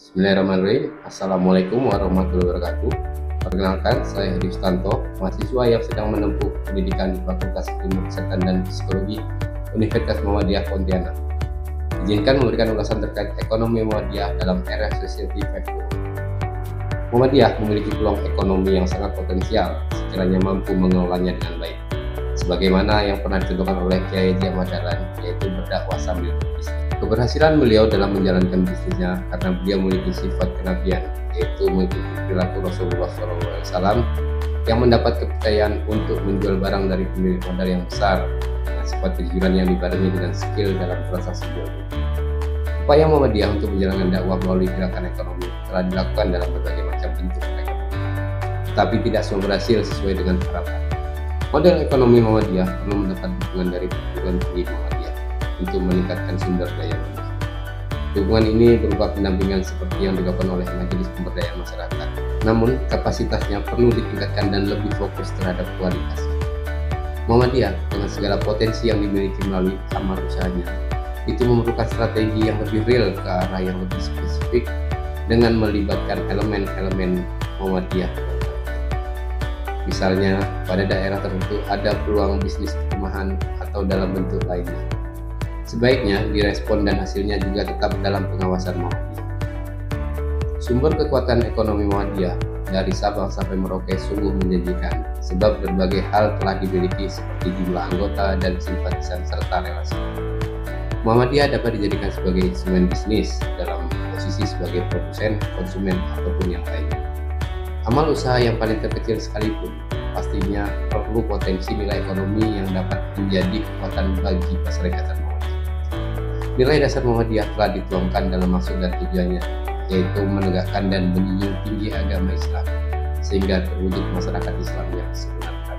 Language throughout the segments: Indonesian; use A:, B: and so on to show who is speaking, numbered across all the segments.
A: Bismillahirrahmanirrahim. Assalamualaikum warahmatullahi wabarakatuh. Perkenalkan, saya Heri Sutanto, mahasiswa yang sedang menempuh pendidikan di Fakultas Ilmu Kesehatan dan Psikologi Universitas Muhammadiyah Pontianak. Izinkan memberikan ulasan terkait ekonomi Muhammadiyah dalam era Society 5.0. Muhammadiyah memiliki peluang ekonomi yang sangat potensial sekiranya mampu mengelolanya dengan baik. Sebagaimana yang pernah ditentukan oleh Kiai Haji Ahmad Dahlan, yaitu berdakwah sambil berbisnis. Keberhasilan beliau dalam menjalankan bisnisnya karena beliau memiliki sifat kenabian, yaitu mengikuti perilaku Rasulullah SAW yang mendapat kepercayaan untuk menjual barang dari pemilik modal yang besar dengan sifat kejujuran yang dibarengi dengan skill dalam transaksi jual beli. Upaya Muhammadiyah untuk menjalankan dakwah melalui gerakan ekonomi telah dilakukan dalam berbagai macam bentuk ekonomi, tapi tidak semua berhasil sesuai dengan harapan. Model ekonomi Muhammadiyah perlu mendapat dukungan dari perguruan tinggi Muhammadiyah untuk meningkatkan sumber daya manusia. Dukungan ini berupa pendampingan seperti yang dilakukan oleh Majelis Pemberdayaan Masyarakat. Namun, kapasitasnya perlu ditingkatkan dan lebih fokus terhadap kualitas. Muhammadiyah dengan segala potensi yang dimiliki melalui amal usahanya, itu memerlukan strategi yang lebih real ke arah yang lebih spesifik dengan melibatkan elemen-elemen Muhammadiyah. Misalnya, pada daerah tertentu ada peluang bisnis perumahan atau dalam bentuk lainnya. Sebaiknya direspon dan hasilnya juga tetap dalam pengawasan Muhammadiyah. Sumber kekuatan ekonomi Muhammadiyah dari Sabang sampai Merauke sungguh menjanjikan, sebab berbagai hal telah dimiliki seperti jumlah anggota dan simpatisan serta relasi. Muhammadiyah dapat dijadikan sebagai instrumen bisnis dalam posisi sebagai produsen, konsumen, ataupun yang lainnya. Amal usaha yang paling terkecil sekalipun pastinya perlu potensi nilai ekonomi yang dapat menjadi kekuatan bagi perserikatan Muhammadiyah. Nilai dasar Muhammadiyah telah dituangkan dalam maksud dan tujuannya, yaitu menegakkan dan menjunjung tinggi agama Islam sehingga terwujud masyarakat Islam yang sebenarnya.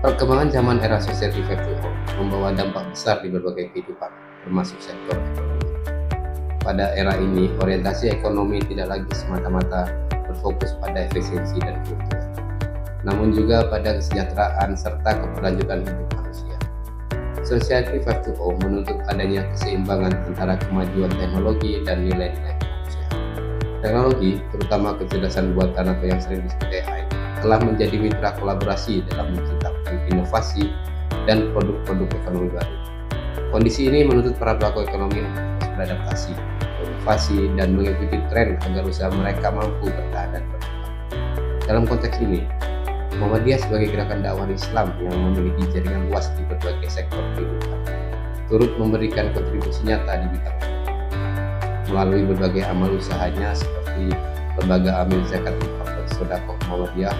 A: Perkembangan zaman era Society 5.0 membawa dampak besar di berbagai kehidupan, termasuk sektor ekonomi. Pada era ini, orientasi ekonomi tidak lagi semata-mata berfokus pada efisiensi dan keuntungan, namun juga pada kesejahteraan serta keberlanjutan hidup manusia. Society 5.0 menuntut adanya keseimbangan antara kemajuan teknologi dan nilai-nilai kemanusiaan. Teknologi, terutama kecerdasan buatan atau yang sering disebut AI, telah menjadi mitra kolaborasi dalam menciptakan inovasi dan produk-produk ekonomi baru. Kondisi ini menuntut para pelaku ekonomi untuk terus beradaptasi, inovasi, dan mengikuti tren agar usaha mereka mampu bertahan dan berkembang. Dalam konteks ini, Muhammadiyah sebagai gerakan dakwah Islam yang memiliki jaringan luas di berbagai sektor kehidupan, turut memberikan kontribusi nyata di bidang ekonomi. Melalui berbagai amal usahanya seperti Lembaga Amil Zakat Infak dan Sedekah Muhammadiyah,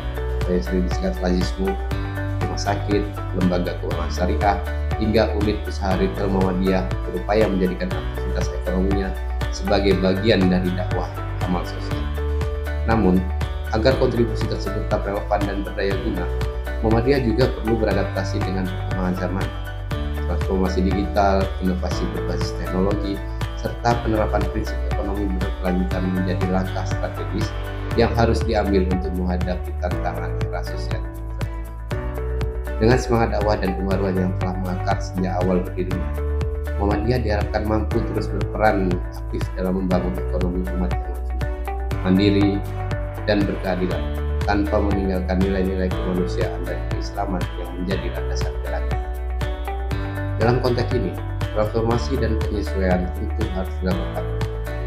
A: yang sering disingkat Lazismu, rumah sakit, lembaga keuangan syariah, hingga unit usaha retail Muhammadiyah berupaya menjadikan aktivitas ekonominya sebagai bagian dari dakwah amal sosial. Namun, agar kontribusi tersebut tetap relevan dan berdaya guna, Muhammadiyah juga perlu beradaptasi dengan perkembangan zaman. Transformasi digital, inovasi berbasis teknologi, serta penerapan prinsip ekonomi berkelanjutan menjadi langkah strategis yang harus diambil untuk menghadapi tantangan era sosial. Dengan semangat dakwah dan pembaruan yang telah mengakar sejak awal berdirinya, Muhammadiyah diharapkan mampu terus berperan aktif dalam membangun ekonomi umat yang maju, mandiri, dan berkeadilan, tanpa meninggalkan nilai-nilai kemanusiaan dan keislaman yang menjadi landasan gerakan. Dalam konteks ini, transformasi dan penyesuaian tentu harus dilakukan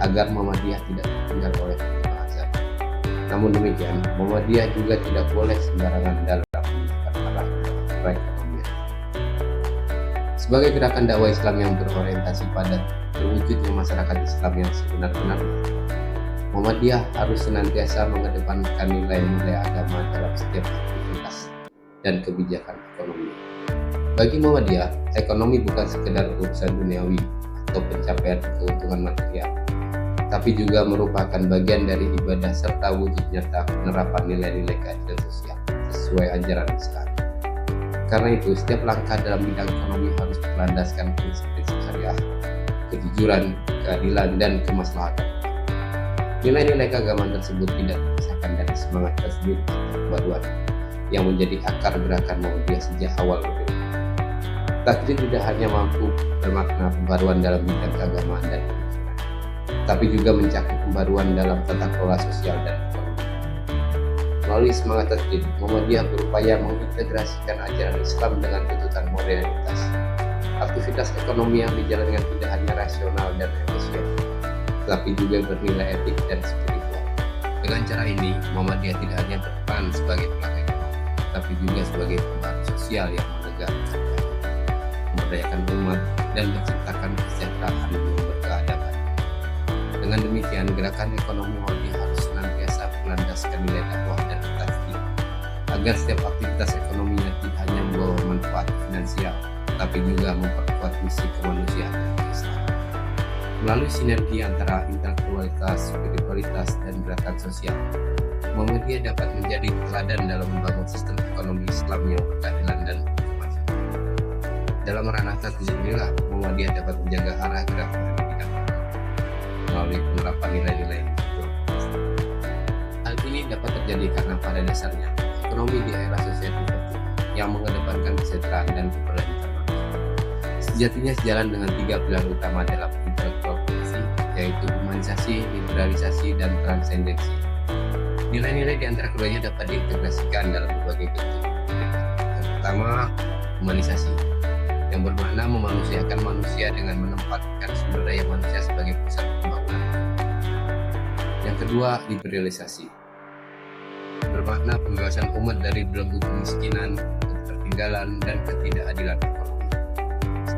A: agar Muhammadiyah tidak tertinggal oleh perkembangan zaman. Namun demikian, Muhammadiyah juga tidak boleh sembarangan dalam menunjukkan arah perekonomian. Sebagai gerakan dakwah Islam yang berorientasi pada terwujudnya masyarakat Islam yang sebenar-benarnya, Muhammadiyah harus senantiasa mengedepankan nilai-nilai agama dalam setiap aktivitas dan kebijakan ekonomi. Bagi Muhammadiyah, ekonomi bukan sekedar urusan duniawi atau pencapaian keuntungan material, tapi juga merupakan bagian dari ibadah serta wujud nyata penerapan nilai-nilai keadilan sosial sesuai ajaran Islam. Karena itu, setiap langkah dalam bidang ekonomi harus berlandaskan prinsip-prinsip syariah, kejujuran, keadilan, dan kemaslahatan. Nilai-nilai keagamaan tersebut tidak terpisahkan dari semangat tasbih atau kebaruan yang menjadi akar gerakan Muhammadiyah sejak awal berdiri. Takdir tidak hanya mampu bermakna pembaruan dalam bidang keagamaan dan kejujuran, tetapi juga mencakup pembaruan dalam tata kelola sosial dan ekonomi. Melalui semangat tersebut, Muhammadiyah berupaya mengintegrasikan ajaran Islam dengan tuntutan modernitas. Aktivitas ekonomi yang dijalankan tidak hanya rasional dan efisien, tetapi juga bernilai etik dan spiritual. Dengan cara ini, Muhammadiyah tidak hanya berperan sebagai pelaku ekonomi, tapi juga sebagai pembantu sosial yang menegakkan, memberdayakan umat, dan menciptakan kesejahteraan yang berkeadaban. Dengan demikian, gerakan ekonomi Muhammadiyah harus senantiasa melandaskan nilai dakwah dan tasdid, agar setiap aktivitas ekonominya tidak hanya membawa manfaat finansial, tapi juga memperkuat misi kemanusiaan dan Islam. Melalui sinergi antara intelektualitas, spiritualitas, dan gerakan sosial, Muhammadiyah dapat menjadi teladan dalam membangun sistem ekonomi Islam yang berkeadilan dan berkemanfaatan. Dalam ranah tasdid inilah Muhammadiyah dapat menjaga arah gerakan pendidikan melalui penerapan nilai-nilai intelektualitas. Hal ini dapat terjadi karena pada dasarnya ekonomi di era sosialisme yang mengedepankan kesejahteraan dan keberlanjutan sejatinya sejalan dengan 3 pilar utama dalam intelektual policy, yaitu humanisasi, liberalisasi, dan transendensi. Nilai-nilai di antara keduanya dapat diintegrasikan dalam berbagai bentuk. Yang pertama, humanisasi, yang bermakna memanusiakan manusia dengan menempatkan sumber daya manusia sebagai pusat pembangunan. Yang kedua, liberalisasi, bermakna pembebasan umat dari belenggu kemiskinan, ketertinggalan, dan ketidakadilan ekonomi.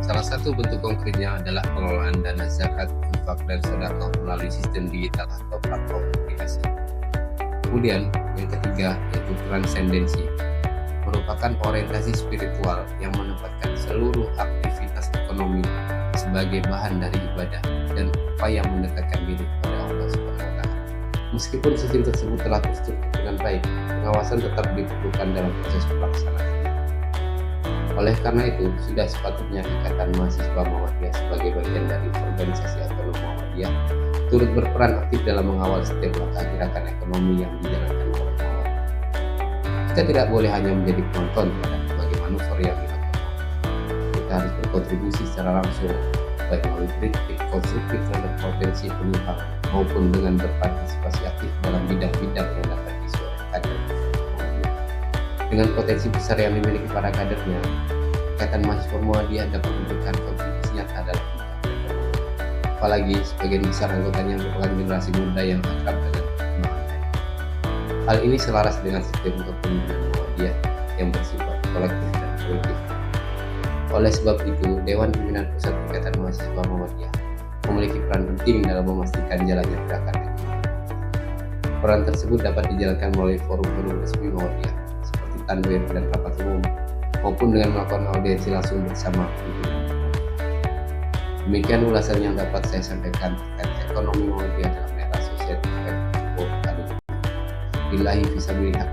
A: Salah satu bentuk konkretnya adalah pengelolaan dana zakat, infak, dan sedekah melalui sistem digital atau platform aplikasi. Kemudian, yang ketiga yaitu transendensi, merupakan orientasi spiritual yang menempatkan seluruh aktivitas ekonomi sebagai bahan dari ibadah dan upaya mendekatkan diri kepada Allah SWT. Meskipun sistem tersebut telah terstruktur dengan baik, pengawasan tetap diperlukan dalam proses pelaksanaan. Oleh karena itu, sudah sepatutnya Ikatan Mahasiswa Muhammadiyah sebagai bagian dari organisasi autonomi Muhammadiyah turut berperan aktif dalam mengawal setiap langkah gerakan ekonomi yang dijalankan oleh Muhammadiyah. Kita tidak boleh hanya menjadi penonton pada berbagai manuver yang dilakukan. Kita harus berkontribusi secara langsung, baik melalui kritik konstruktif terhadap potensi penyimpangan maupun dengan berpartisipasi aktif dalam bidang-bidang yang dapat disuarakan kader. Dengan potensi besar yang dimiliki para kadernya, Ikatan Mahasiswa Muhammadiyah dapat memberikan kontribusi nyata dalam ekonomi. Apalagi sebagian besar anggotanya merupakan generasi muda yang akrab dengan perkembangan. Hal ini selaras dengan sistem kepemimpinan Muhammadiyah yang bersifat kolektif dan politik. Oleh sebab itu, Dewan Pimpinan Pusat Ikatan Mahasiswa Muhammadiyah memiliki peran penting dalam memastikan jalannya gerakan ekonomi. Peran tersebut dapat dijalankan melalui forum-forum resmi Muhammadiyah, tanwir dan rapat umum, maupun dengan melakukan audiensi langsung bersama pimpinan. Demikian ulasan yang dapat saya sampaikan terkait ekonomi Muhammadiyah dalam era sosialisme kali ini. Billahi fisabilillah,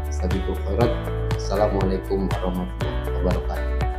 A: Assalamualaikum warahmatullahi wabarakatuh.